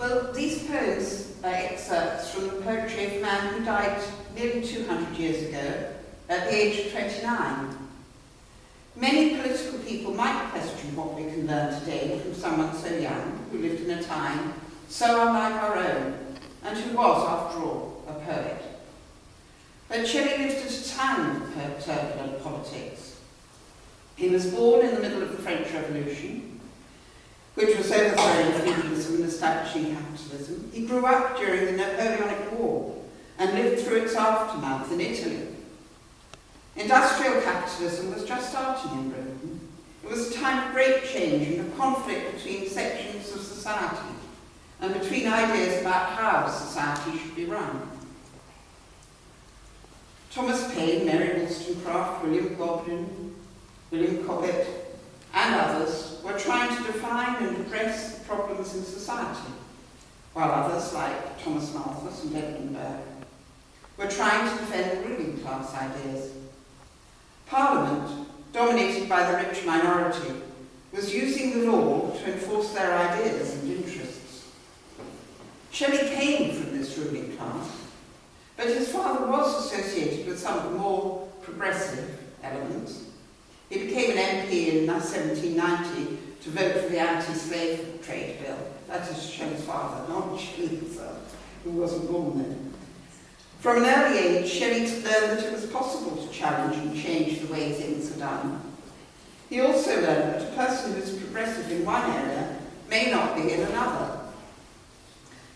Well, these poems are excerpts from the poetry of a man who died nearly 200 years ago at the age of 29. Many political people might question what we can learn today from someone so young, who lived in a time so unlike our own, and who was, after all, a poet. But Shelley lived at a time of turbulent politics. He was born in the middle of the French Revolution, which was overthrowing feudalism and establishing capitalism. He grew up during the Napoleonic War and lived through its aftermath in Italy. Industrial capitalism was just starting in Britain. It was a time of great change and of conflict between sections of society and between ideas about how society should be run. Thomas Paine, Mary Wollstonecraft, William Godwin, William Cobbett, and others were trying to define and address the problems in society, while others, like Thomas Malthus and Edmund Burke, were trying to defend the ruling class ideas. Parliament, dominated by the rich minority, was using the law to enforce their ideas and interests. Shelley came from this ruling class, but his father was associated with some of the more progressive elements. He became an MP in 1790 to vote for the anti-slave trade bill. That is Shelley's father, not Shelley's son, who wasn't born then. From an early age, Shelley learned that it was possible to challenge and change the way things are done. He also learned that a person who is progressive in one area may not be in another.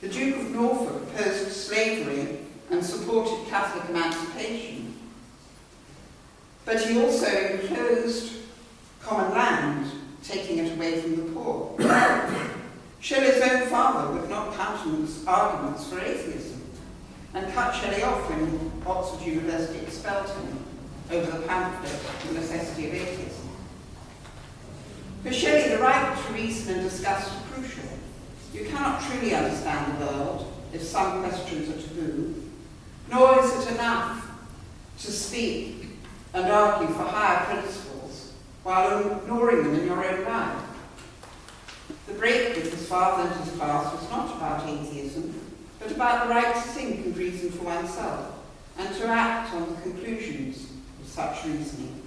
The Duke of Norfolk opposed slavery and supported Catholic emancipation, but he also enclosed common land, taking it away from the poor. Shelley's own father would not countenance arguments for atheism and cut Shelley off when Oxford University expelled him over the pamphlet The Necessity of Atheism. For Shelley, the right to reason and discuss was crucial. You cannot truly understand the world if some questions are taboo, nor is it enough to speak and argue for higher principles while ignoring them in your own life. The break with his father and his class was not about atheism, but about the right to think and reason for oneself, and to act on the conclusions of such reasoning.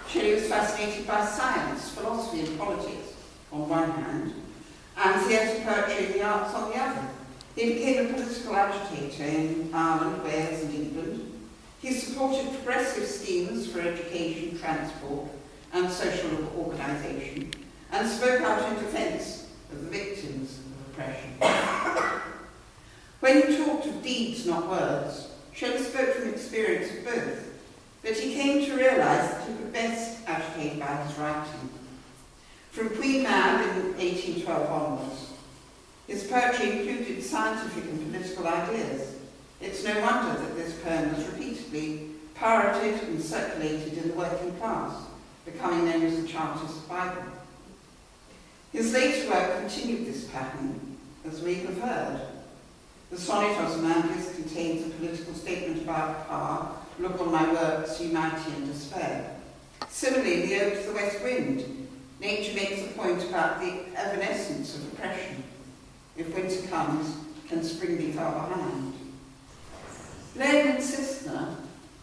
Shelley was fascinated by science, philosophy and politics on one hand, and theatre, poetry and the arts on the other. He became a political agitator in Ireland, Wales and England. He supported progressive schemes for education, transport and social organisation, and spoke out in defence of the victims of oppression. When he talked of deeds, not words, Shelley spoke from experience of both, but he came to realise that he could best agitate by his writing. From Queen Mab in 1812 onwards, his poetry included scientific and political ideas. It's no wonder that this poem was repeatedly parroted and circulated in the working class, becoming known as the Chartist Bible. His later work continued this pattern, as we have heard. The sonnet Ozymandias contains a political statement about power, look on my works, ye mighty, and despair. Similarly, in the Ode to the West Wind, nature makes a point about the evanescence of oppression. If winter comes, can spring be far behind? Lenin Sistner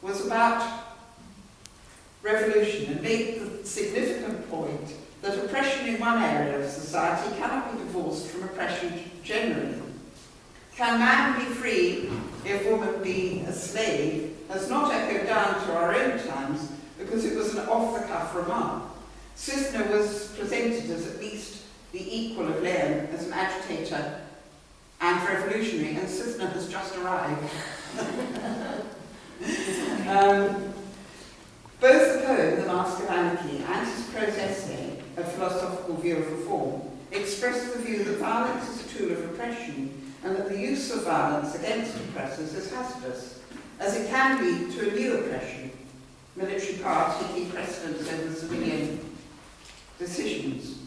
was about revolution and made the significant point that oppression in one area of society cannot be divorced from oppression generally. Can man be free if woman be a slave has not echoed down to our own times because it was an off-the-cuff remark. Sistner was presented as at least the equal of Lenin as an agitator and revolutionary, and Sistner has just arrived. Both the poem, The Mask of Anarchy, and his prose essay, A Philosophical View of Reform, express the view that violence is a tool of oppression and that the use of violence against oppressors is hazardous, as it can lead to a new oppression, military power taking precedence over civilian decisions.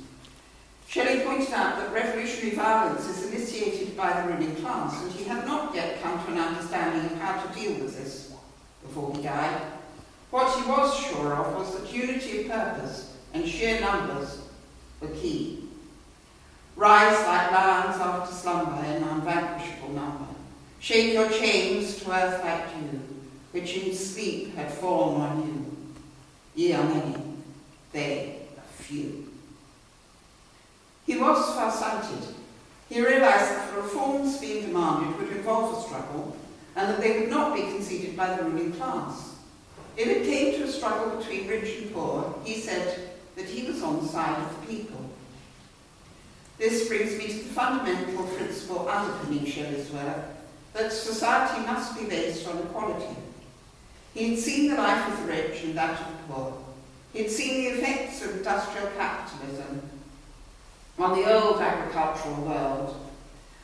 Shelley pointed out that revolutionary violence is initiated by the ruling class, and he had not yet come to an understanding of how to deal with this before he died. What he was sure of was that unity of purpose and sheer numbers were key. Rise like lions after slumber in unvanquishable number. Shake your chains to earth like dew, which in sleep had fallen on you. Ye are many, they are few. He was far-sighted. He realised that the reforms being demanded would involve a struggle, and that they would not be conceded by the ruling class. If it came to a struggle between rich and poor, he said that he was on the side of the people. This brings me to the fundamental principle underpinning Shelley's work, that society must be based on equality. He had seen the life of the rich and that of the poor. He had seen the effects of industrial capitalism on the old agricultural world,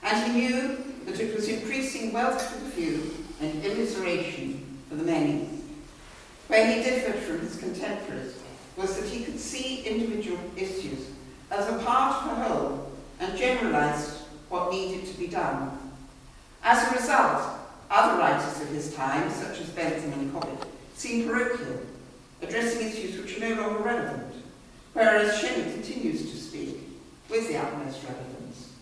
and he knew that it was increasing wealth for the few and immiseration for the many. Where he differed from his contemporaries was that he could see individual issues as a part of a whole and generalised what needed to be done. As a result, other writers of his time, such as Bentham and Cobbett, seem parochial, addressing issues which are no longer relevant, whereas Shelley continues to speak with the utmost relevance.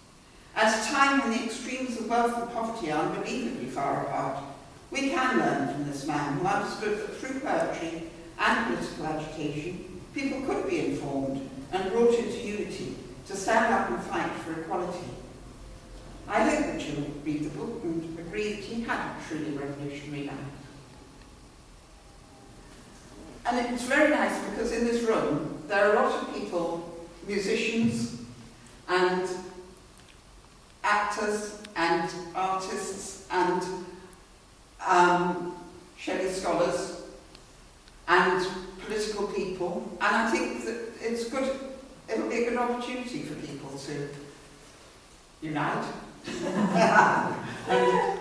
At a time when the extremes of wealth and poverty are unbelievably far apart, we can learn from this man who understood that through poetry and political agitation, people could be informed and brought into unity to stand up and fight for equality. I hope that you'll read the book and agree that he had a truly revolutionary life. And it's very nice because in this room there are a lot of people, musicians and actors and artists and Shelley scholars and political people, and I think that it's good, it'll be a good opportunity for people to unite and